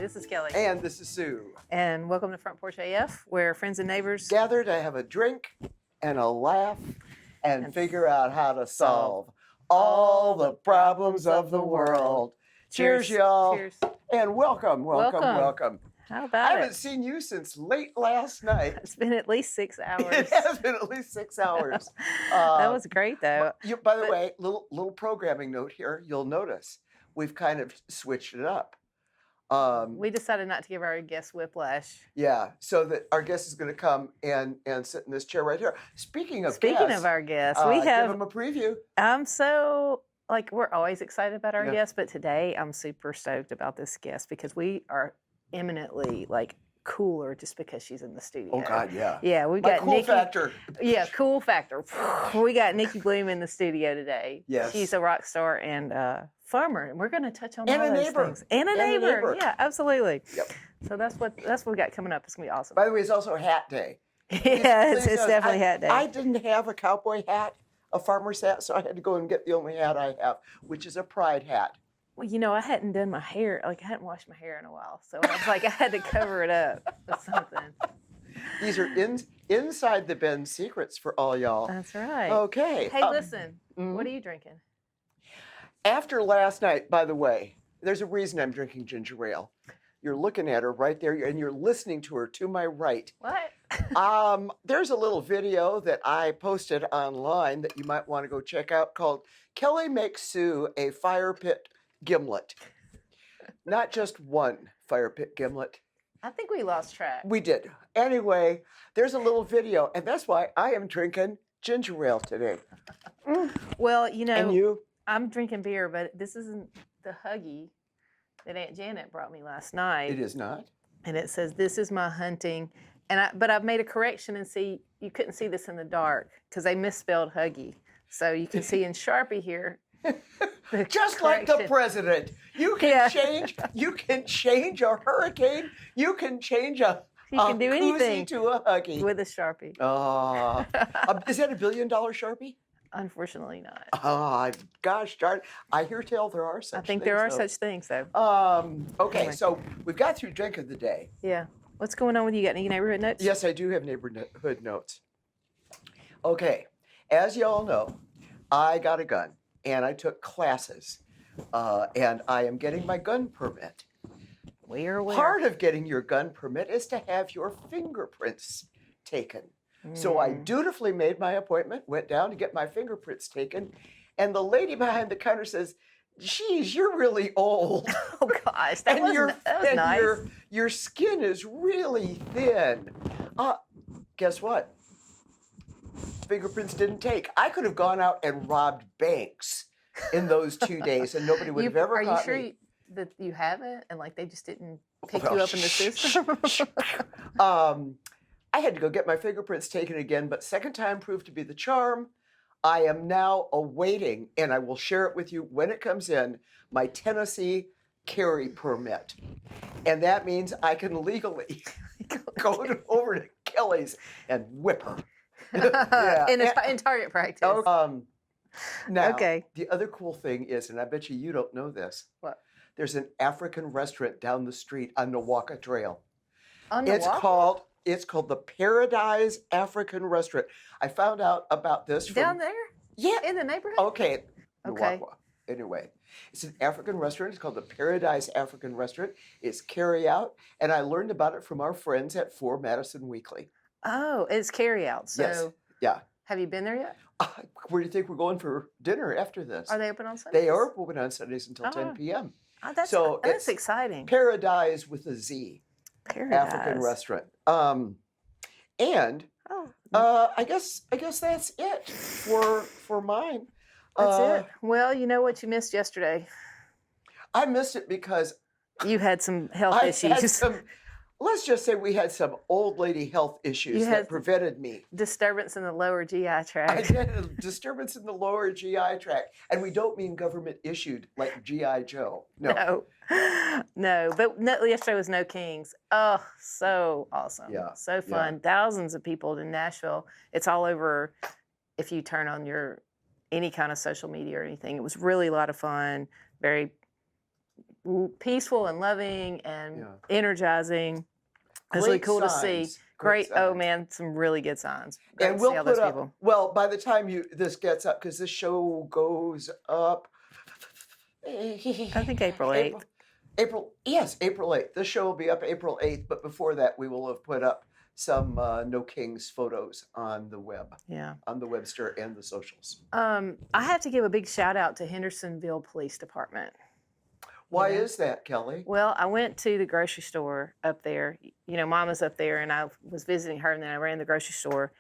this is Kelly. And this is Sue. And welcome to Front Porch AF, where friends and neighbors gather to have a drink and a laugh and figure out how to solve all the problems of the world. Cheers, y'all. Cheers. And welcome. How about I haven't it? seen you since late last night. It's been at least 6 hours. It has been at least 6 hours. That was great, though. By the way, little programming note here. You'll notice we've kind of switched it up. We decided not to give our guest whiplash. Yeah, so that our guest is going to come and sit in this chair right here. Speaking of our guests, we have give them a preview. I'm so we're always excited about our guests, but today I'm super stoked about this guest because we are eminently cooler just because she's in the studio. Oh God, yeah. Yeah, we got cool Nicki. Factor. Yeah, cool factor. We got Nicki Bluhm in the studio today. Yes. She's a rock star and farmer, and we're going to touch on and all a those neighbor. things. And a neighbor. Yeah, absolutely. Yep. So that's what we got coming up. It's going to be awesome. By the way, it's also hat day. Yeah, it's definitely hat day. I didn't have a cowboy hat, a farmer's hat, so I had to go and get the only hat I have, which is a pride hat. Well, I hadn't done my hair. I hadn't washed my hair in a while, so I was I had to cover it up with something. These are inside the bin secrets for all y'all. That's right. Okay. Hey, listen. What are you drinking? After last night, by the way, there's a reason I'm drinking ginger ale. You're looking at her right there, and you're listening to her to my right. What? There's a little video that I posted online that you might want to go check out called Kelly Makes Sue a Fire Pit Gimlet. Not just one fire pit gimlet. I think we lost track. We did. Anyway, there's a little video, and that's why I am drinking ginger ale today. Well, And you? I'm drinking beer, but this isn't the Huggy that Aunt Janet brought me last night. It is not. And it says, "This is my hunting." But I've made a correction and see you couldn't see this in the dark because they misspelled Huggy. So you can see in Sharpie here. Just like the president, you can change. You can change a hurricane. You can change a do anything to a Huggy with a Sharpie. Is that $1 billion Sharpie? Unfortunately, not. Gosh darn! I hear tell there are such. I think things, there are though. such things, though. Okay, Anyway. So we've got through drink of the day. Yeah. What's going on with you? Got any neighborhood notes? Yes, I do have neighborhood notes. Okay, as you all know, I got a gun and I took classes, and I am getting my gun permit. We are aware. Part of getting your gun permit is to have your fingerprints taken. So I dutifully made my appointment, went down to get my fingerprints taken, and the lady behind the counter says, "Geez, you're really old." Oh gosh, that was nice. Your skin is really thin. Guess what? Fingerprints didn't take. I could have gone out and robbed banks in those 2 days, and nobody would have ever caught me. Are you sure that you haven't, and they just didn't pick you up in the system? I had to go get my fingerprints taken again, but second time proved to be the charm. I am now awaiting, and I will share it with you when it comes in, my Tennessee carry permit. And that means I can legally go over to Kelly's and whip her. in target practice. Now, Okay. The other cool thing is, and I bet you don't know this. What? There's an African restaurant down the street on the Waka Trail. On the walk? It's called the Paradise African Restaurant. I found out about this down there? Yeah. In the neighborhood? Okay. Okay. Anyway, it's an African restaurant. It's called the Paradise African Restaurant. It's carry out, and I learned about it from our friends at 4 Madison Weekly. Oh, it's carry out. So Yes. Yeah. have you been there yet? Where do you think we're going for dinner after this? Are they open on Sundays? They are open on Sundays until 10 p.m. Oh, that's it's exciting. Paradise with a Z. Paradise. African restaurant. I guess that's it for mine. That's it. Well, you know what you missed yesterday? I missed it because you had some health issues. Let's just say we had some old lady health issues that prevented me. Disturbance in the lower GI tract. I had a disturbance in the lower GI tract. And we don't mean government issued like G.I. Joe. No. But yesterday was No Kings. Oh, so awesome. Yeah. So fun. Yeah. Thousands of people in Nashville. It's all over if you turn on any kind of social media or anything. It was really a lot of fun. Very peaceful and loving and Yeah. energizing. It was really Great cool to see. signs. Great. Oh signs. man, some really good signs. Great And to see we'll all put those up. people. Well, by the time this gets up, because this show goes up. I think April 8th. Yes, April 8th. This show will be up April 8th, but before that, we will have put up some No Kings photos on the web. Yeah. On the Webster and the socials. I have to give a big shout out to Hendersonville Police Department. Why is that, Kelly? Well, I went to the grocery store up there. You know, Mama's up there, and I was visiting her, and then I ran the grocery store.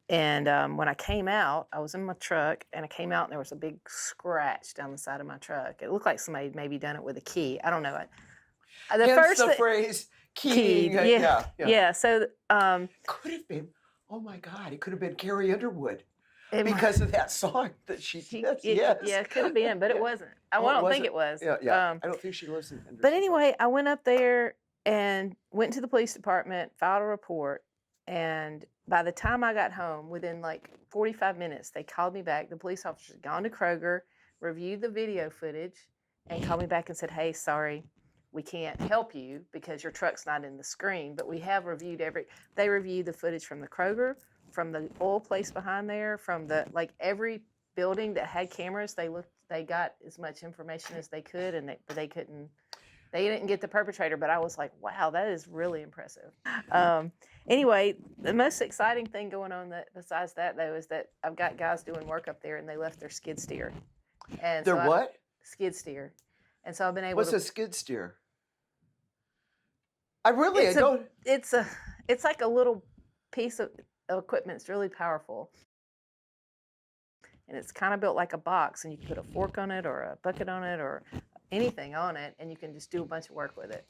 And when I came out, I was in my truck, and I came out, and there was a big scratch down the side of my truck. It looked like somebody had maybe done it with a key. I don't know. Hence the phrase keying. Yeah. So could have been. Oh my God! It could have been Carrie Underwood because of that song that she did. Yes. Yeah, it could have been, but it wasn't. I don't think it was. Yeah. I don't think she lives in Henderson. But anyway, I went up there and went to the police department, filed a report, and by the time I got home, within like 45 minutes, they called me back. The police officer had gone to Kroger, reviewed the video footage, and called me back and said, "Hey, sorry, we can't help you because your truck's not in the screen, but we have reviewed they reviewed the footage from the Kroger, from the oil place behind there, from the every building that had cameras. They got as much information as they could, and they didn't get the perpetrator, but I was like, wow, that is really impressive." Anyway, the most exciting thing going on besides that, though, is that I've got guys doing work up there, and they left their skid steer. And their what? Skid steer. And so I've been able What's to... a skid steer? It's like a little piece of equipment. It's really powerful. And it's kind of built like a box, and you can put a fork on it or a bucket on it or anything on it, and you can just do a bunch of work with it.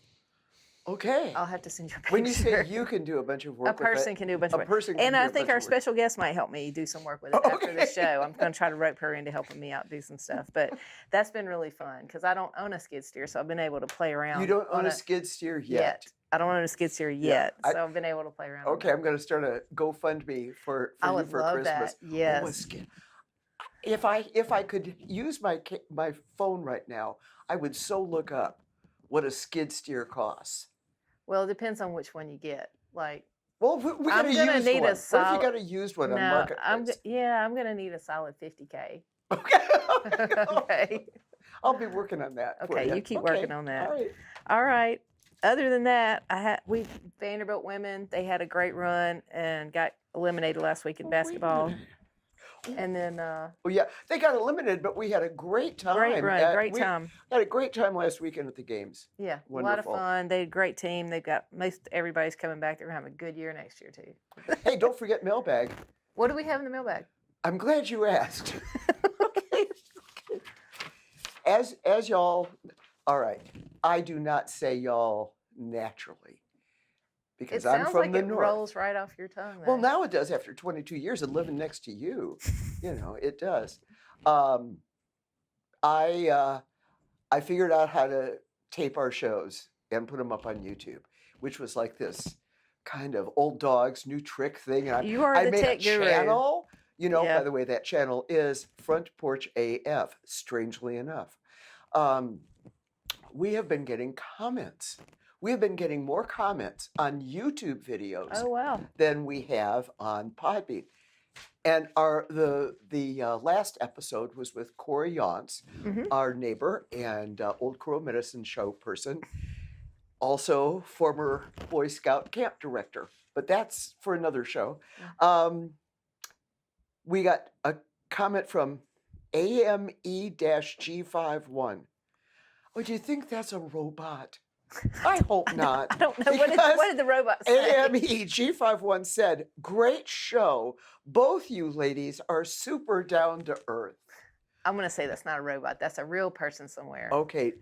Okay. I'll have to send you a picture. When you say you can do a bunch of work with it. A person can do a bunch of work. And I think our special guest might help me do some work with it after the show. I'm going to try to rope her into helping me out do some stuff. But that's been really fun because I don't own a skid steer, so I've been able to play around. You don't own a skid steer yet? I don't own a skid steer yet, so I've been able to play around. Okay, I'm going to start a GoFundMe for you for love Christmas. That. Yes. If I could use my phone right now, I would so look up what a skid steer costs. Well, it depends on which one you get. Like, well, we got a used one. What if you got a used one on Marketplace? I'm going to need a solid $50K. Okay. Okay. I'll be working on that. Okay, you keep working on that. All right. All right. Other than that, Vanderbilt women. They had a great run and got eliminated last week in basketball. And then, they got eliminated, but we had a great time. Great run, great time. Had a great time last weekend at the games. Yeah, wonderful. A lot of fun. They had a great team. They've got everybody's coming back. They're going to have a good year next year too. Hey, don't forget mailbag. What do we have in the mailbag? I'm glad you asked. Okay. As y'all, all right. I do not say y'all naturally. Because I'm from the north. It rolls right off your tongue. Well, now it does after 22 years of living next to you. It does. I figured out how to tape our shows and put them up on YouTube, which was like this kind of old dog's new trick thing. And I made a channel. By the way, that channel is Front Porch AF, strangely enough. We have been getting comments. We have been getting more comments on YouTube videos than we have on Podbean. And the last episode was with Corey Yance, our neighbor and Old Crow Medicine Show person, also former Boy Scout camp director. But that's for another show. We got a comment from AME-G51. Oh, do you think that's a robot? I hope not. I don't know. What did the robot say? AME-G51 said, "Great show. Both you ladies are super down to earth." I'm going to say that's not a robot. That's a real person somewhere. Okay.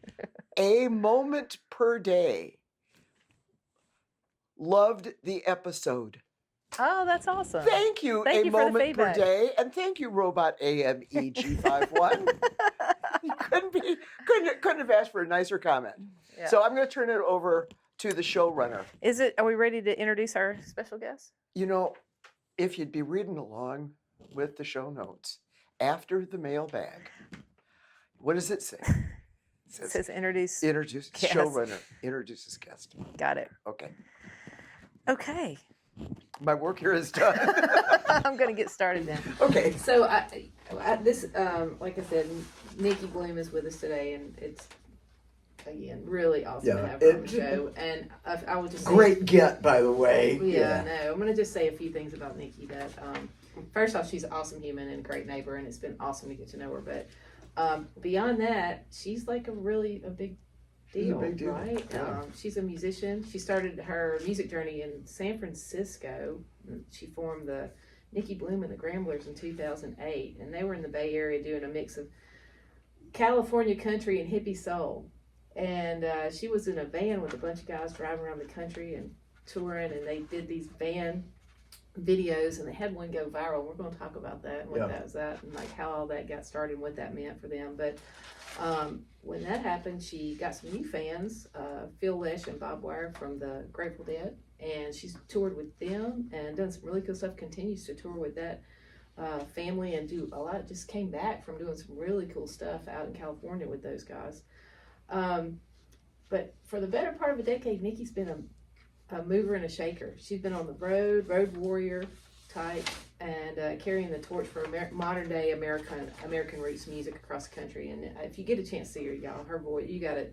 A moment per day. Loved the episode. Oh, that's awesome. Thank you, Thank you moment for the per feedback. day. And thank you, robot AME-G51. You couldn't have asked for a nicer comment. Yeah. So I'm going to turn it over to the showrunner. Are we ready to introduce our special guest? If you'd be reading along with the show notes, after the mailbag, what does it say? It says introduce Introduce guest. showrunner. Introduces guest. Got it. Okay. Okay. My work here is done. I'm gonna get started now. Okay. So this like I said, Nicki Bluhm is with us today, and it's again really awesome to have her on the show. And I will just say, Great get, by the way. Yeah, I know. I'm gonna just say a few things about Nicki. That first off, she's an awesome human and a great neighbor, and it's been awesome to get to know her. But beyond that, she's like a big deal, right? Yeah. She's a musician. She started her music journey in San Francisco. She formed the Nicki Bluhm and the Gramblers in 2008, and they were in the Bay Area doing a mix of California country and hippie soul. And she was in a van with a bunch of guys driving around the country and touring, and they did these van videos, and they had one go viral. We're going to talk about that and what that was at, and like how all that got started and what that meant for them. But when that happened, she got some new fans, Phil Lesh and Bob Wire from the Grateful Dead, and she's toured with them and done some really cool stuff. Continues to tour with that family and do a lot. Just came back from doing some really cool stuff out in California with those guys. But for the better part of a decade, Nicki's been a mover and a shaker. She's been on the road warrior type, and carrying the torch for modern day American roots music across the country. And if you get a chance to see her, y'all, her voice, you gotta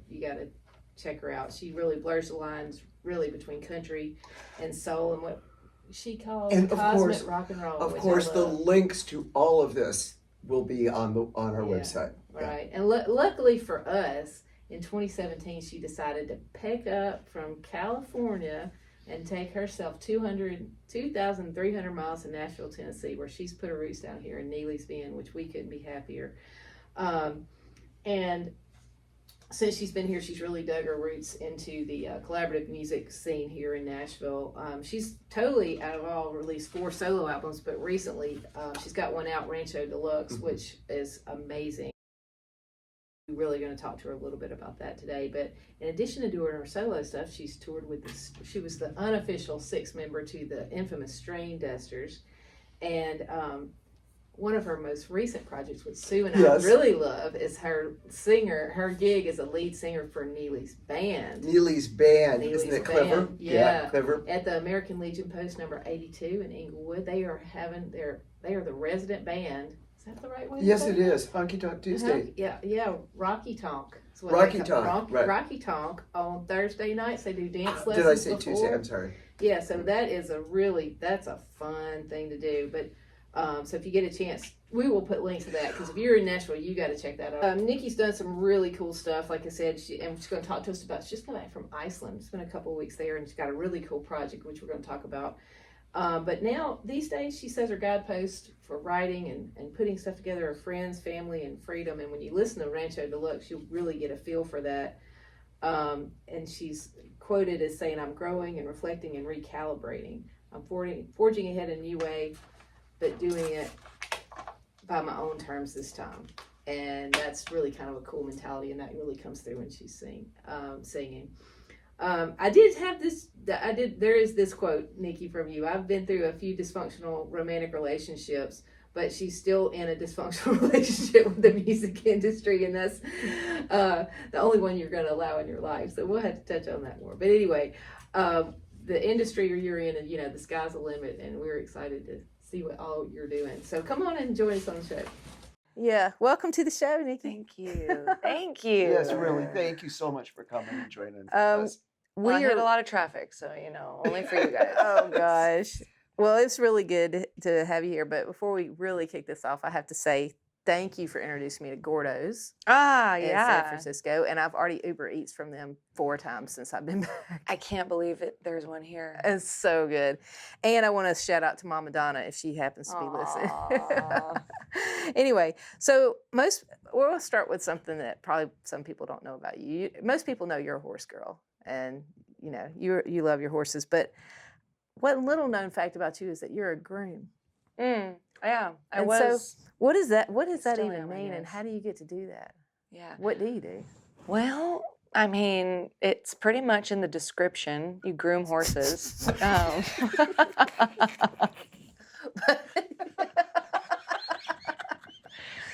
check her out. She really blurs the lines really between country and soul and what she calls cosmic rock and roll. Of course, the links to all of this will be on her website. Right, and luckily for us, in 2017, she decided to pick up from California and take herself 2,300 miles to Nashville, Tennessee, where she's put her roots down here in Neely's been, which we couldn't be happier. And since she's been here, she's really dug her roots into the collaborative music scene here in Nashville. She's totally, out of all, released 4 solo albums, but recently she's got one out, Rancho Deluxe, which is amazing. We're really going to talk to her a little bit about that today. But in addition to doing her solo stuff, she's toured with she was the unofficial 6th member to the infamous Strain Dusters. And one of her most recent projects, which Sue and I really love, is her gig as a lead singer for Neely's band. Isn't it clever? Yeah, clever. At the American Legion Post number 82 in Inglewood, they are the resident band. Is that the right way? Yes, it is. Honky Tonk Tuesday. Yeah. Rocky Tonk. Rocky Tonk. Rocky Tonk on Thursday nights. They do dance lessons. Did I say before. Tuesday? I'm sorry. Yeah, so that's a fun thing to do. But so if you get a chance, we will put links to that, because if you're in Nashville, you got to check that out. Nicki's done some really cool stuff. Like I said, she's going to talk to us about. She just got back from Iceland. Spent a couple of weeks there, and she's got a really cool project, which we're going to talk about. But now, these days, she says her guidepost for writing and putting stuff together are friends, family, and freedom. And when you listen to Rancho Deluxe, you'll really get a feel for that. And she's quoted as saying, "I'm growing and reflecting and recalibrating. I'm forging ahead in a new way, but doing it by my own terms this time." And that's really kind of a cool mentality, and that really comes through when she's singing. There is this quote, Nicki, from you. "I've been through a few dysfunctional romantic relationships, but she's still in a dysfunctional relationship with the music industry, and that's the only one you're going to allow in your life." So we'll have to touch on that more. But anyway, the industry you're in, and the sky's the limit, and we're excited to see what all you're doing. So come on and join us on the show. Yeah, welcome to the show, Nicki. Thank you. Thank you. Yes, really. Thank you so much for coming and joining us. I had a lot of traffic, so only for you guys. Oh gosh. Well, it's really good to have you here. But before we really kick this off, I have to say thank you for introducing me to Gordo's in San Francisco. And I've already Uber Eats from them 4 times since I've been back. I can't believe it. There's one here. It's so good. And I want to shout out to Mama Donna if she happens to be listening. Anyway, so we'll start with something that probably some people don't know about you. Most people know you're a horse girl, and you love your horses. But what little known fact about you is that you're a groom. Yeah, I was. So what is that? What does that Still even am, I mean? And guess. how do you get to do that? Yeah. What do you do? Well, I mean, it's pretty much in the description. You groom horses.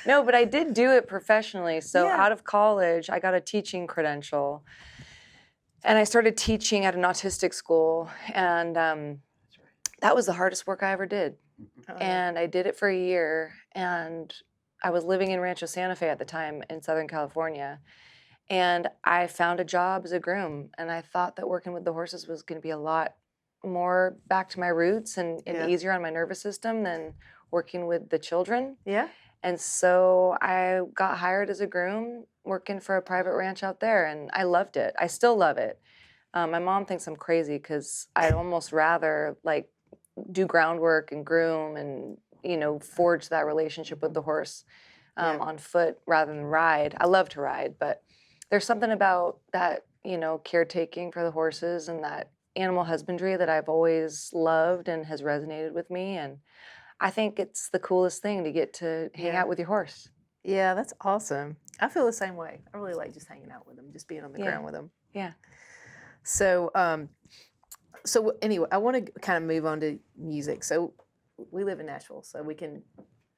No, but I did do it professionally. So Yeah. out of college, I got a teaching credential. And I started teaching at an autistic school. And that was the hardest work I ever did. Oh, And I did it for a year. And I was living in Rancho Santa Fe at the time in Southern California. And I found a job as a groom. And I thought that working with the horses was going to be a lot more back to my roots and Yeah. easier on my nervous system than working with the children. yeah. And so I got hired as a groom working for a private ranch out there, and I loved it. I still love it. My mom thinks I'm crazy because I'd almost rather like do groundwork and groom and forge that relationship with the horse on foot rather than ride. I love to ride, but there's something about that caretaking for the horses and that animal husbandry that I've always loved and has resonated with me. And I think it's the coolest thing to get to hang Yeah. out with your horse. Yeah, that's awesome. I feel the same way. I really like just hanging out with them, just being on the Yeah. ground with them. Yeah. So, so anyway, I want to kind of move on to music. So, we live in Nashville, so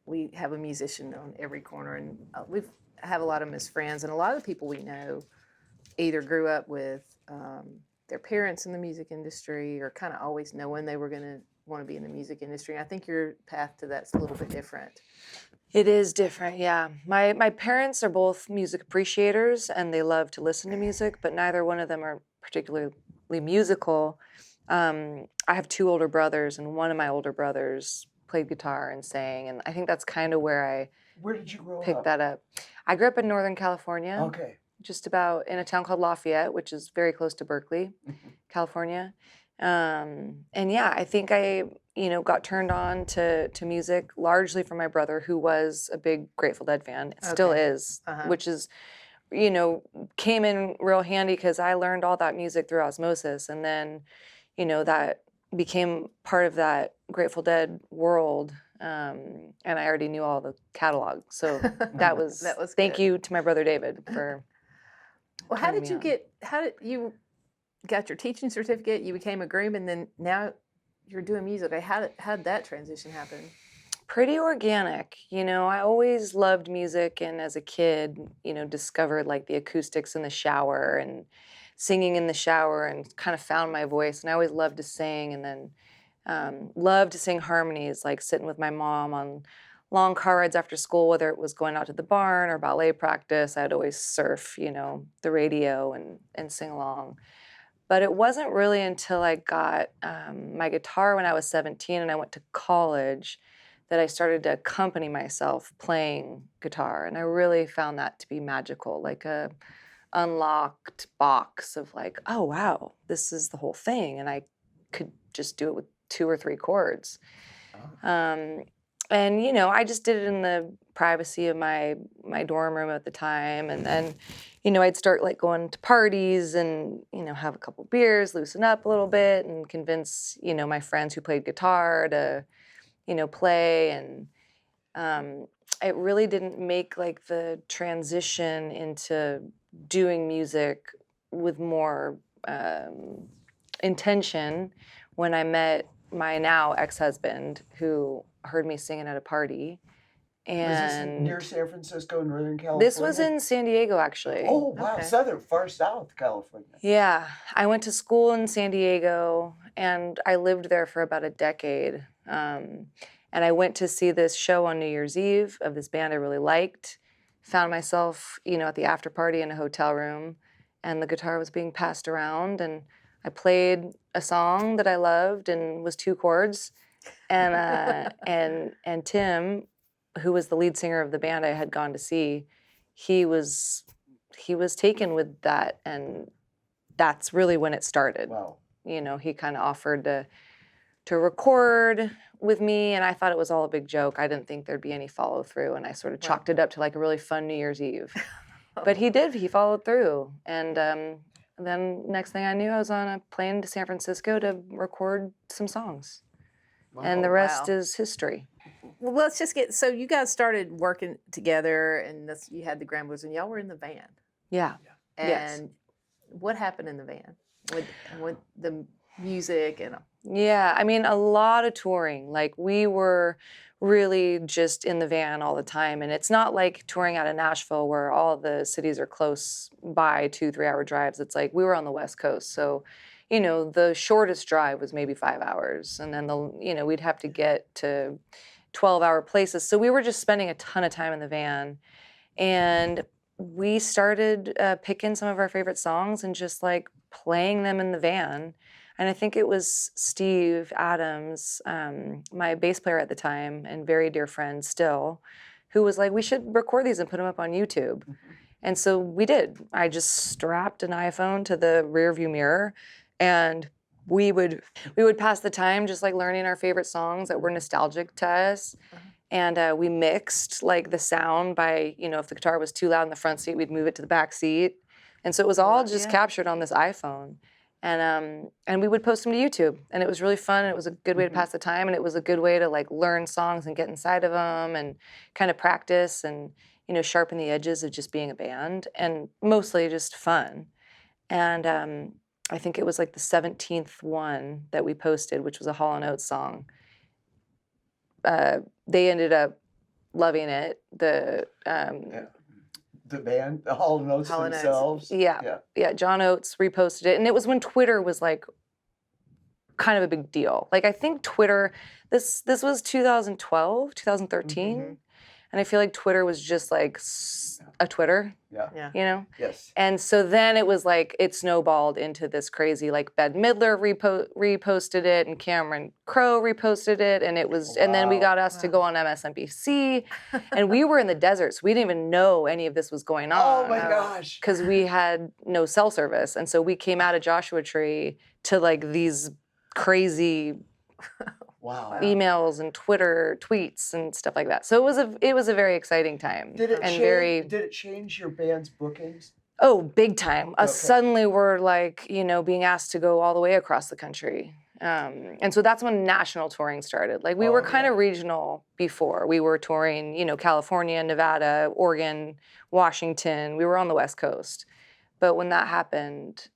we have a musician on every corner, and we have a lot of them as friends, and a lot of the people we know either grew up with their parents in the music industry, or kind of always knowing they were going to want to be in the music industry. And I think your path to that's a little bit different. It is different, yeah. My parents are both music appreciators and they love to listen to music, but neither one of them are particularly musical. I have two older brothers, and one of my older brothers played guitar and sang, and I think that's kind of where I Where did you grow picked up? that up. I grew up in Northern California, Okay. just about in a town called Lafayette, which is very close to Berkeley, California. And yeah, I think I got turned on to music largely from my brother, who was a big Grateful Dead fan, still Okay. is, Uh-huh. which is, came in real handy because I learned all that music through osmosis. And then, that became part of that Grateful Dead world. And I already knew all the catalog. So that was thank good. you to my brother David for Well, how turning did me you on. how did you got your teaching certificate? You became a groom, and then now you're doing music. How did that transition happen? Pretty organic. I always loved music, and as a kid, discovered like the acoustics in the shower and singing in the shower and kind of found my voice. And I always loved to sing, and then loved to sing harmonies, like sitting with my mom on long car rides after school, whether it was going out to the barn or ballet practice. I'd always surf, the radio and sing along. But it wasn't really until I got my guitar when I was 17 and I went to college that I started to accompany myself playing guitar. And I really found that to be magical, like a unlocked box of like, oh, wow, this is the whole thing. And I could just do it with 2 or 3 chords. Oh. And I just did it in the privacy of my dorm room at the time. And then, I'd start like going to parties and, have a couple beers, loosen up a little bit and convince, my friends who played guitar to, play. And it really didn't make like the transition into doing music with more intention when I met my now ex-husband, who heard me singing at a party. And Was this near San Francisco, Northern California? this was in San Diego, actually. Oh, wow. Okay. Far south California. Yeah. I went to school in San Diego, and I lived there for about a decade. And I went to see this show on New Year's Eve of this band I really liked. Found myself, at the after party in a hotel room, and the guitar was being passed around, and I played a song that I loved and was 2 chords. And and Tim, who was the lead singer of the band I had gone to see, he was taken with that, and that's really when it started. Wow. He kind of offered to record with me, and I thought it was all a big joke. I didn't think there'd be any follow through, and I sort of chalked it up to like a really fun New Year's Eve. But he did. He followed through, and then next thing I knew, I was on a plane to San Francisco to record some songs. Wow. And the rest Wow. is history. Well, let's just so you guys started working together, and you had the Gramblers, and y'all were in the van. Yeah. And Yes. what happened in the van with the music and Yeah, I mean, a lot of touring. Like we were really just in the van all the time. And it's not like touring out of Nashville where all the cities are close by 2-3 hour drives. It's like we were on the West Coast. So, you know, the shortest drive was maybe 5 hours. And then we'd have to get to 12-hour places. So we were just spending a ton of time in the van. And we started picking some of our favorite songs and just like playing them in the van. And I think it was Steve Adams, my bass player at the time and very dear friend still, who was like, we should record these and put them up on YouTube. And so we did. I just strapped an iPhone to the rear view mirror and we would pass the time just like learning our favorite songs that were nostalgic to us. And we mixed like the sound by, you know, if the guitar was too loud in the front seat, we'd move it to the back seat. And so it was all just captured on this iPhone. And we would post them to YouTube, and it was really fun. It was a good way to pass the time, and it was a good way to like learn songs and get inside of them and kind of practice and, you know, sharpen the edges of just being a band, and mostly just fun. And I think it was like the 17th one that we posted, which was a Hall & Oates song. They ended up loving it. The band, the Hall & Oates themselves. Yeah. John Oates reposted it, and it was when Twitter was like kind of a big deal. Like I think Twitter, this was 2012, 2013, and I feel like Twitter was just like a Twitter. Yeah. You know. Yes. And so then it was like it snowballed into this crazy like Bette Midler reposted it and Cameron Crowe reposted it, and it was and then we got asked to go on MSNBC, and we were in the desert, so we didn't even know any of this was going on. Oh my gosh! Because we had no cell service, and so we came out of Joshua Tree to like these crazy emails and Twitter tweets and stuff like that. So it was a very exciting time. Did it change your band's bookings? Oh, big time. Suddenly we're like, you know, being asked to go all the way across the country. And so that's when national touring started. Like we were kind of regional before. We were touring, you know, California, Nevada, Oregon, Washington. We were on the West Coast. But when that happened,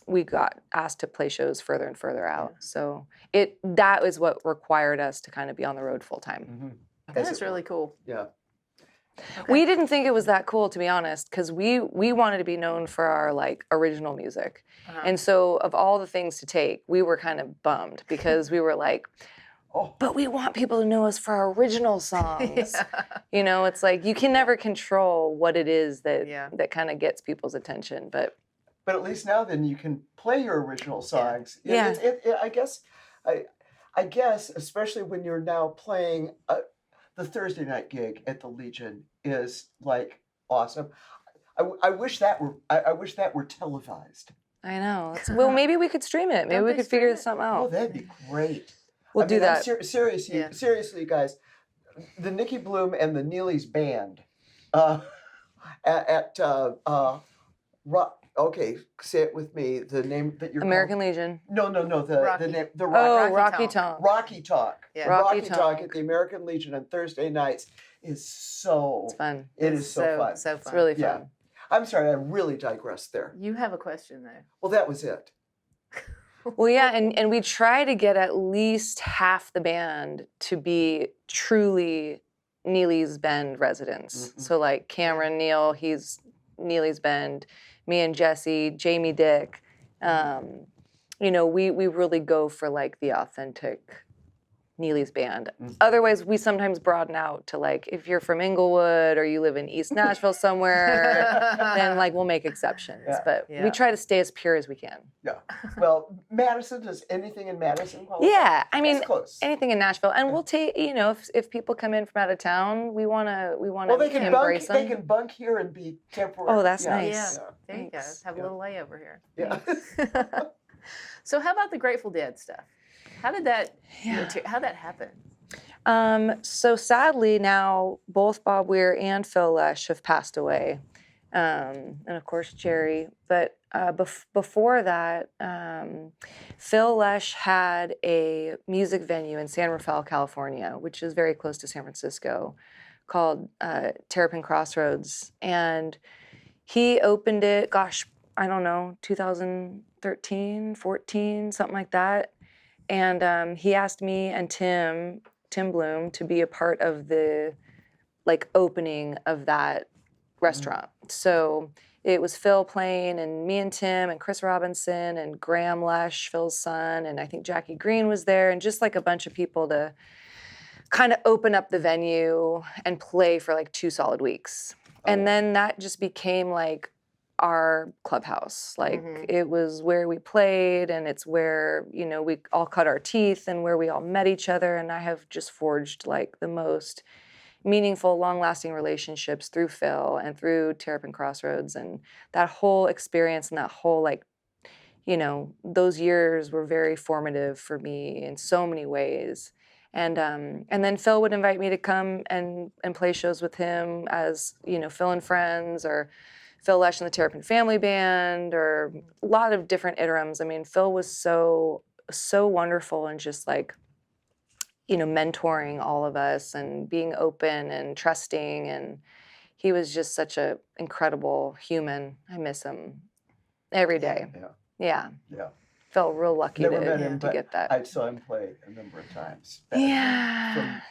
we got asked to play shows further and further out. So that is what required us to kind of be on the road full time. That is really cool. Yeah. Okay. We didn't think it was that cool, to be honest, because we wanted to be known for our like original music. And so of all the things to take, we were kind of bummed because we were like, but we want people to know us for our original songs. You know, it's like you can never control what it is that kind of gets people's attention. But at least now then you can play your original songs. Yeah. I guess, especially when you're now playing the Thursday night gig at the Legion is like awesome. I wish that were televised. I know. Well, maybe we could stream it. Maybe we could figure something out. Oh, that'd be great. We'll do that. Seriously, guys, the Nicki Bluhm and the Neely's band okay, say it with me. The name that you're American Legion. No. Rocky. The name. The Rocky Tonk. Rocky Tonk. Yeah. Rocky Tonk at the American Legion on Thursday nights is so. It's fun. It is so fun. So fun. It's really fun. Yeah. I'm sorry, I really digressed there. You have a question though. Well, that was it. Well, yeah, and we try to get at least half the band to be truly Neely's Bend residents. So like Cameron Neal, he's Neely's Bend. Me and Jesse, Jamie Dick, you know, we really go for like the authentic Neely's Band. Otherwise, we sometimes broaden out to like, if you're from Inglewood or you live in East Nashville somewhere, then like we'll make exceptions. But we try to stay as pure as we can. Yeah. Well, Madison, does anything in Madison qualify? Yeah, I mean, close. anything in Nashville, and we'll take. You know, if people come in from out of town, we wanna they can embrace them. They can bunk here and be temporary. Oh, that's nice. Yeah. There you go. Have a little layover here. Yeah. So how about the Grateful Dead stuff? How did that happen? So sadly now both Bob Weir and Phil Lesh have passed away. And of course Jerry. But before that, Phil Lesh had a music venue in San Rafael, California, which is very close to San Francisco, called Terrapin Crossroads. And he opened it, I don't know, 2013, 14, something like that. And he asked me and Tim Tim Bluhm to be a part of the like opening of that restaurant. So it was Phil playing, and me and Tim and Chris Robinson and Graham Lesh, Phil's son, and I think Jackie Green was there, and just like a bunch of people to kind of open up the venue and play for like 2 solid weeks. And then that just became like our clubhouse. Like it was where we played, and it's where, you know, we all cut our teeth and where we all met each other. And I have just forged like the most meaningful, long-lasting relationships through Phil and through Terrapin Crossroads. And that whole experience and that whole like, you know, those years were very formative for me in so many ways. And then Phil would invite me to come and play shows with him as, you know, Phil and Friends, or Phil Lesh and the Terrapin Family Band, or a lot of different interims. I mean, Phil was so wonderful, and just like, you know, mentoring all of us and being open and trusting. And he was just such an incredible human. I miss him every day. Yeah. Felt real lucky Never met him, to but get that. I saw him play a number of times. Yeah.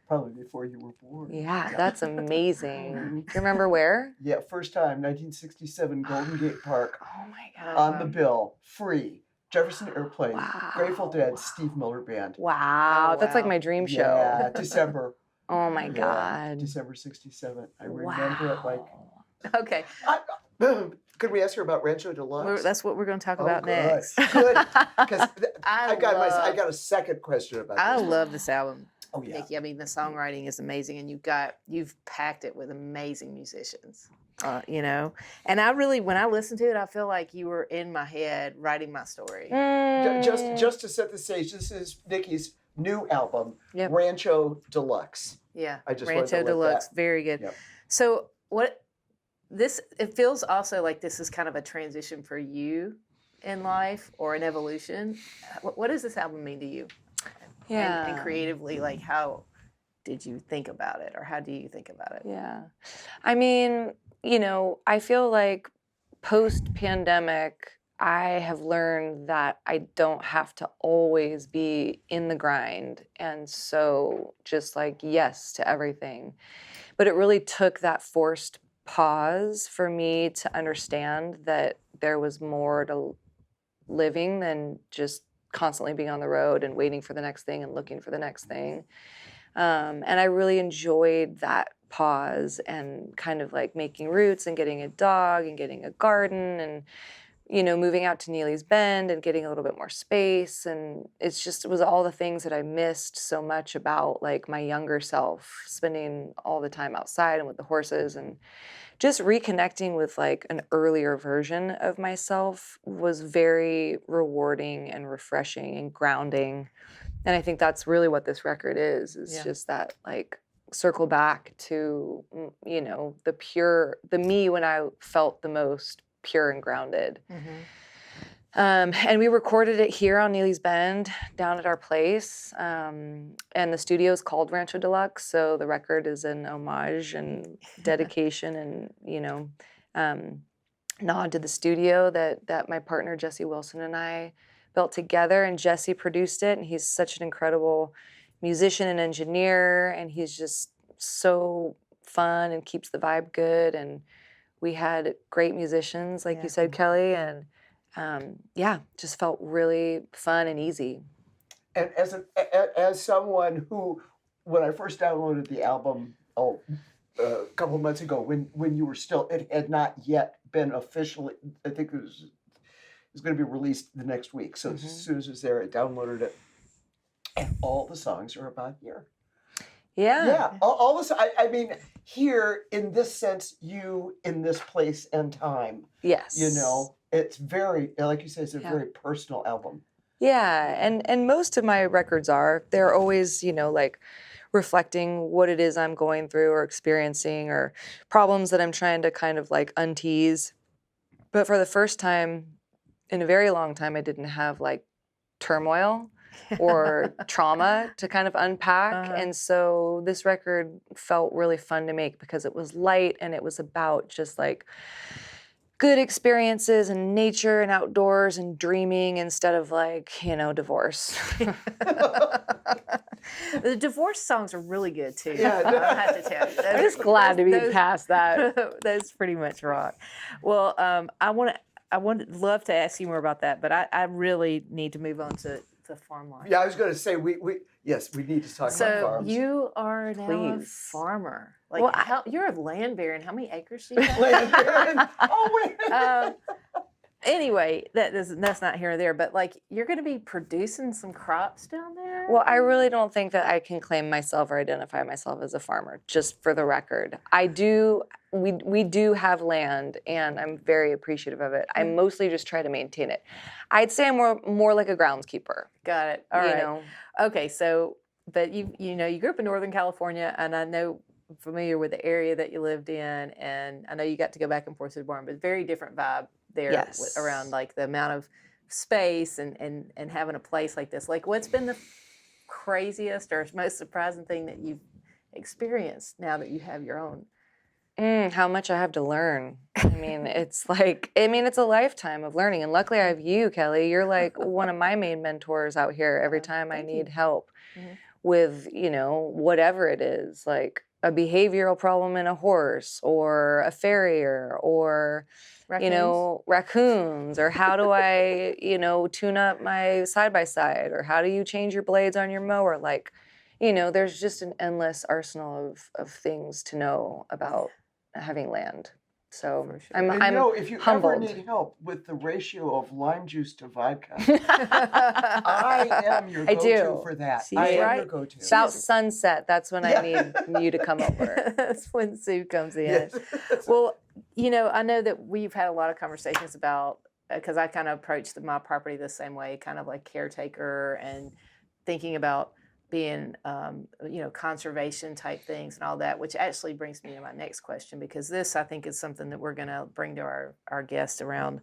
Probably before you were born. Yeah, that's amazing. You remember where? Yeah, first time, 1967, Golden Gate Park. Oh my God. On the bill, free. Jefferson Airplane, Wow. Grateful Dead, Steve Miller Band. Wow, Oh, that's like wow. my dream show. Yeah, December. Oh my God. December 67. I remember it like... Okay. Could we ask her about Rancho Deluxe? That's what we're going to talk about next. Good. Because I got love- a second question about I this. love this album. Oh, yeah. Nicki. I mean, the songwriting is amazing, and you've packed it with amazing musicians. You know, and I really, when I listen to it, I feel like you were in my head writing my story. Just to set the stage, this is Nicki's new album, Yep. Rancho Deluxe. Yeah, I just wanted Rancho to let Deluxe, that- very good. Yep. So it feels also like this is kind of a transition for you in life, or an evolution. What does this album mean to you? Yeah. And creatively, like, how did you think about it, or how do you think about it? Yeah. I mean, you know, I feel like post-pandemic, I have learned that I don't have to always be in the grind. And so just like, yes to everything. But it really took that forced pause for me to understand that there was more to living than just constantly being on the road and waiting for the next thing and looking for the next thing. And I really enjoyed that pause and kind of like making roots and getting a dog and getting a garden and, you know, moving out to Neely's Bend and getting a little bit more space. And it was all the things that I missed so much about like my younger self, spending all the time outside and with the horses, and just reconnecting with like an earlier version of myself was very rewarding and refreshing and grounding. And I think that's really what this record is just that like circle back to, you know, the me when I felt the most pure and grounded. And we recorded it here on Neely's Bend, down at our place. And the studio is called Rancho Deluxe, so the record is an homage and dedication and, you know, nod to the studio that my partner Jesse Wilson and I built together. And Jesse produced it, and he's such an incredible musician and engineer, and he's just so fun and keeps the vibe good. And we had great musicians, like you said, Kelly, and just felt really fun and easy. And as someone who, when I first downloaded the album, a couple of months ago, when you were still, it had not yet been officially, I think it was going to be released the next week. So as soon as it was there, I downloaded it, and all the songs are about here. Yeah, all this. I mean, here in this sense, you in this place and time. Yes. You know, it's very, like you said, it's a very personal album. Yeah, and most of my records they're always, you know, like reflecting what it is I'm going through or experiencing or problems that I'm trying to kind of like untease. But for the first time in a very long time, I didn't have like turmoil or trauma to kind of unpack. And so this record felt really fun to make because it was light and it was about just like good experiences and nature and outdoors and dreaming instead of like, you know, divorce. The divorce songs are really good too. Yeah, I have to tell you. I'm just glad to be past that. Those pretty much rock. Well, I would love to ask you more about that, but I really need to move on to farm life. Yeah, I was going to say we yes, we need to talk about So farms. you are now a Please. farmer. Like, Well, you're a land baron. How many acres do you have? Land baron. Oh wait. Anyway, that's not here or there, but like you're going to be producing some crops down there. Well, I really don't think that I can claim myself or identify myself as a farmer, just for the record. We do have land, and I'm very appreciative of it. I mostly just try to maintain it. I'd say I'm more like a groundskeeper. Got it. All right. know. Okay, so but you grew up in Northern California, and I know I'm familiar with the area that you lived in, and I know you got to go back and forth to the barn, but very different vibe there Yes. around like the amount of space and having a place like this. Like, what's been the craziest or most surprising thing that you've experienced now that you have your own? How much I have to learn. I mean, it's a lifetime of learning. And luckily I have you, Kelly. You're like one of my main mentors out here every time I need help with, whatever it is, like a behavioral problem in a horse or a farrier or, raccoons, or how do I, tune up my side-by-side, or how do you change your blades on your mower? Like, there's just an endless arsenal of things to know about having land. So For sure. I'm If you humbled. ever need help with the ratio of lime juice to vodka, I am your I go-to do. for that. She's I am your right. go-to. About sunset, that's when I need you to come over. That's when Sue comes in. Yes. Well, I know that we've had a lot of conversations about, because I kind of approached my property the same way, kind of like caretaker and thinking about being, conservation type things and all that, which actually brings me to my next question, because this, I think, is something that we're going to bring to our guests around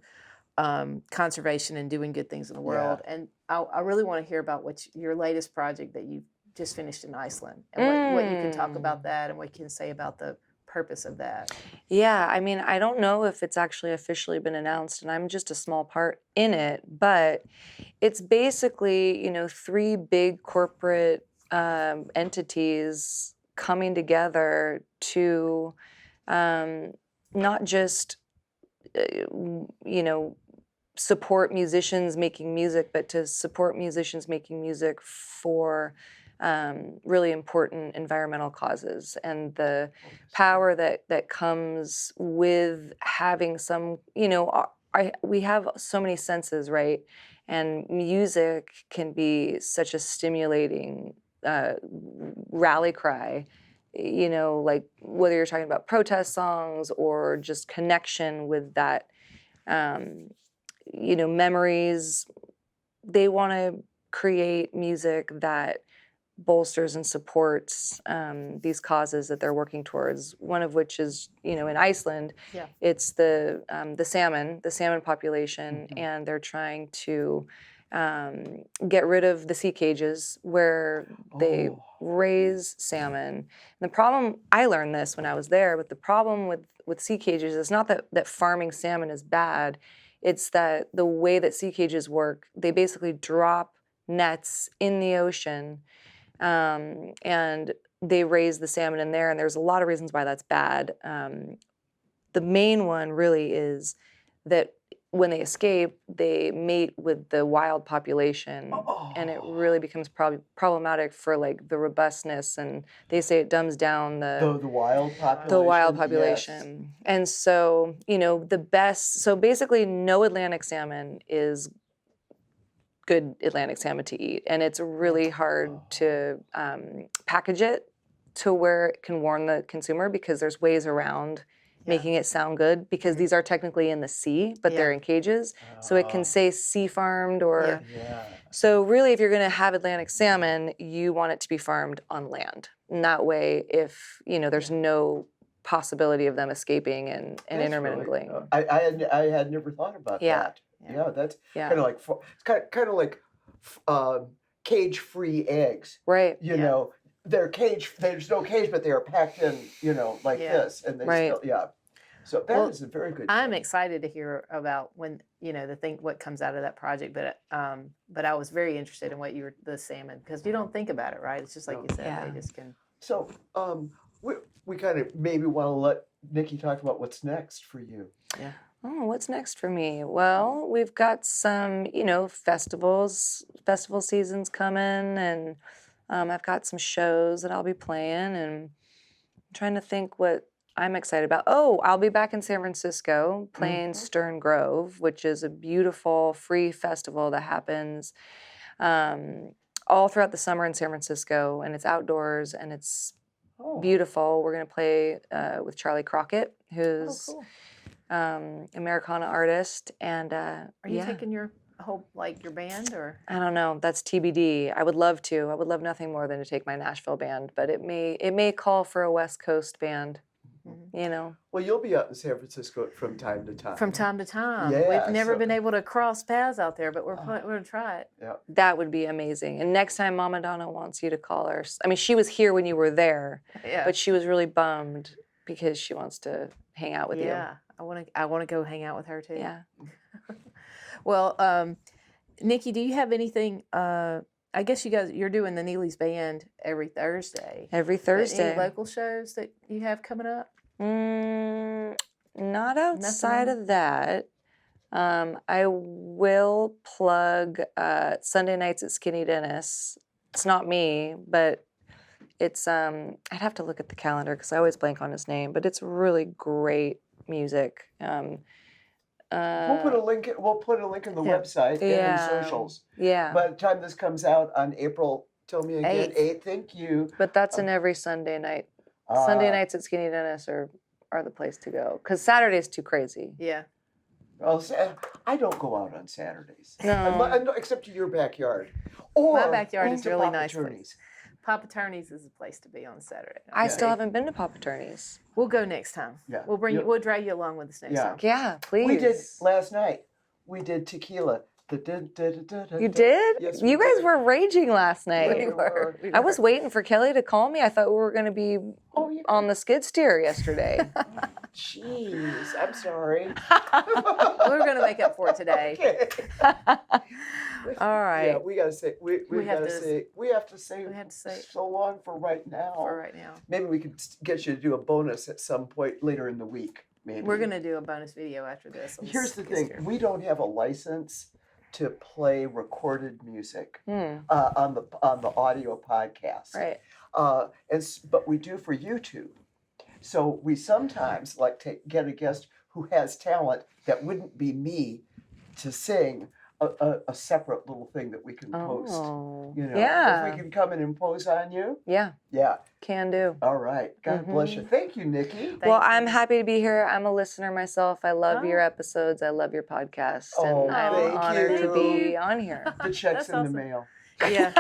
conservation and doing good things in the world. And I really want to hear about your latest project that you just finished in Iceland, and what you can talk about that and what you can say about the purpose of that. Yeah, I mean, I don't know if it's actually officially been announced, and I'm just a small part in it, but it's basically, 3 big corporate entities coming together to not just, support musicians making music, but to support musicians making music for really important environmental causes, and the power that comes with having some, we have so many senses, right? And music can be such a stimulating rally cry, like whether you're talking about protest songs or just connection with that, memories. They want to create music that bolsters and supports these causes that they're working towards. One of which is, in Iceland, it's the salmon population, and they're trying to get rid of the sea cages where they raise salmon. And the problem, I learned this when I was there, but the problem with sea cages is not that farming salmon is bad. It's that the way that sea cages work, they basically drop nets in the ocean, and they raise the salmon in there, and there's a lot of reasons why that's bad. The main one really is that when they escape, they mate with the wild population, and it really becomes problematic for like the robustness, and they say it dumbs down the wild population. The wild population. Yes. And so, so basically no Atlantic salmon is good Atlantic salmon to eat, and it's really hard to package it to where it can warn the consumer, because there's ways around making it sound good, because these are technically in the sea, but they're in cages, so it can say sea farmed or so really, if you're going to have Atlantic salmon, you want it to be farmed on land, and that way, if there's no possibility of them escaping and intermingling. Really, I had never thought about that. Yeah, that's kind of like it's kind of like cage-free eggs, right? They're cage. There's no cage, but they are packed in, like this, and they still, So that is Well, a very good. I'm show. excited to hear about when what comes out of that project. But I was very interested in what the salmon, because you don't think about it, right? It's just like No. you said, Yeah. they just can. So we kind of maybe want to let Nicki talk about what's next for you. Yeah. Oh, what's next for me? Well, we've got some, festival seasons coming, and I've got some shows that I'll be playing, and I'm trying to think what I'm excited about. Oh, I'll be back in San Francisco playing Stern Grove, which is a beautiful free festival that happens all throughout the summer in San Francisco, and it's outdoors and it's beautiful. We're gonna play with Charlie Crockett, who's cool. Americana artist, and Are you taking your whole your band, or? I don't know. That's TBD. I would love to. I would love nothing more than to take my Nashville band, but it may call for a West Coast band. Well, you'll be out in San Francisco from time to time. From time to time. Yeah, We've never been able to cross paths out there, but we're going to try it. Yeah. That would be amazing. And next time Mama Donna wants you to call her. I mean, she was here when you were there, Yeah. but she was really bummed because she wants to hang out with you. Yeah. I want to go hang out with her too. Yeah. Well, Nicki, do you have anything? I guess you're doing the Neely's band every Thursday. Every But Thursday. any local shows that you have coming up? Not outside of that. I will plug Sunday nights at Skinny Dennis. It's not me, but it's I'd have to look at the calendar because I always blank on his name, but it's really great music. We'll put a link. We'll put a link in the website and in socials. Yeah. By the time this comes out on April, tell me again, 8th. Thank you. But that's in every Sunday night. Sunday nights at Skinny Dennis are the place to go because Saturday's too crazy. Yeah. Well, I don't go out on Saturdays. No. Except to your backyard. Or my backyard is to really Papa nice. Turney's. Papa Turney's is the place to be on Saturday. I still haven't been to Papa Turney's. We'll go next time. Yeah. We'll drag you along with us next time. Yeah, please. We did last night. We did tequila. You did? Yes, you we guys did. were raging last night. We were. I was waiting for Kelly to call me. I thought we were going to be on the skid steer yesterday. Jeez, I'm sorry. We're going to make up for it today. Okay. All right. Yeah, we gotta say we have to say so long for right now. For right now. Maybe we could get you to do a bonus at some point later in the week. Maybe We're gonna do a bonus video after this. Here's the thing: we don't have a license to play recorded music on the audio podcast, Right. But we do for YouTube. So we sometimes get a guest who has talent that wouldn't be me to sing a separate little thing that we can post. Yeah. If we can come and impose on you. Yeah. Yeah. Can do. All right. God bless you. Thank you, Nicki. I'm happy to be here. I'm a listener myself. I love your episodes. I love your podcast. And I'm honored to be on here. The check's in the mail. Yeah.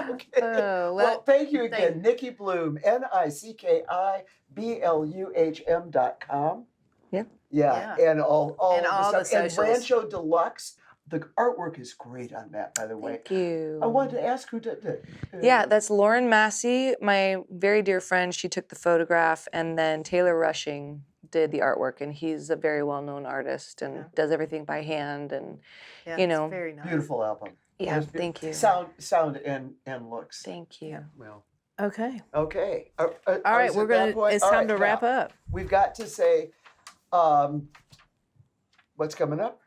Okay. Well, thank you again, Nicki Bluhm, NICKIBLUHM.com. Yeah. Yeah, and all the stuff. And socials. Rancho Deluxe. The artwork is great on that, by the way. Thank you. I wanted to ask who did it. Yeah, that's Lauren Massey, my very dear friend. She took the photograph, and then Taylor Rushing did the artwork, and he's a very well-known artist and does everything by hand, and it's very nice. Beautiful album. Yeah, thank you. Sound and looks. Thank you. Well. Okay. Okay. All right, it's time to wrap up. We've got to say, what's coming up?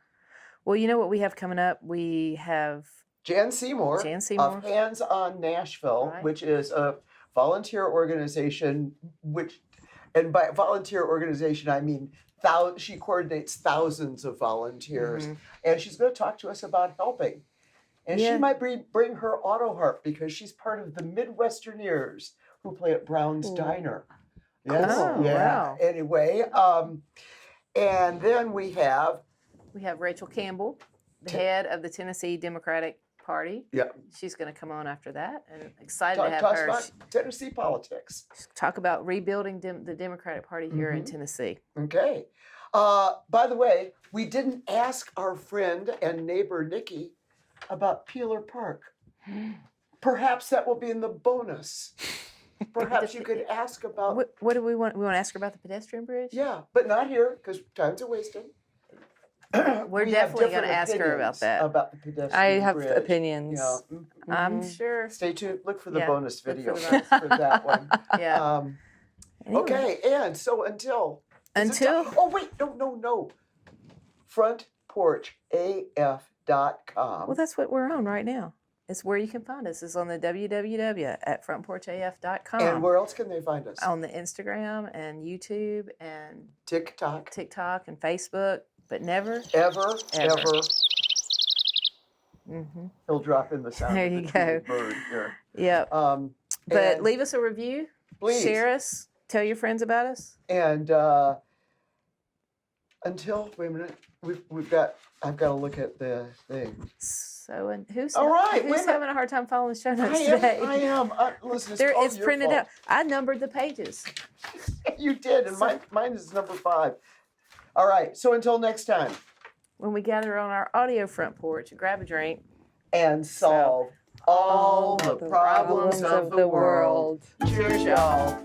Well, you know what we have coming up? We have Jan Seymour of Hands on Nashville, which is a volunteer organization, and by volunteer organization, I mean she coordinates thousands of volunteers, and she's going to talk to us about helping. And she might bring her auto harp because she's part of the Midwesterneers who play at Brown's Diner. Yes. Oh, wow. Anyway, and then we have Rachel Campbell, the head of the Tennessee Democratic Party. Yeah. She's going to come on after that, and excited to have talk her about Tennessee politics. talk about rebuilding the Democratic Party here in Tennessee. Okay. By the way, we didn't ask our friend and neighbor Nicki about Peeler Park. Perhaps that will be in the bonus. Perhaps you could ask about. What do we want? We want to ask her about the pedestrian bridge? Yeah, but not here because time's a wasting. We're We have definitely going different to ask her about opinions that. About the pedestrian I have bridge. opinions. Yeah. I'm sure. Stay tuned. Look for the Yeah, bonus look video for the for that one. Yeah. Anyway. Okay, and so until. Oh wait, no. Frontporchaf.com. Well, that's what we're on right now. It's where you can find us. It's on the www.frontporchaf.com. And where else can they find us? On the Instagram and YouTube and TikTok and Facebook, but never. Ever. Mm-hmm. He'll drop in the sound There of the you go. tweeted bird here. Yep. But and leave us a review. please. Share us. Tell your friends about us. And until wait a minute, I've got to look at the thing. So, and who's All right, wait a who's minute. having a hard time following the show notes I today? am. Listen, It's your printed fault. out. I numbered the pages. You did, and mine is number 5. All right. So until next time, When we gather on our audio front porch, grab a drink. and solve all the problems of the world. Cheers, y'all.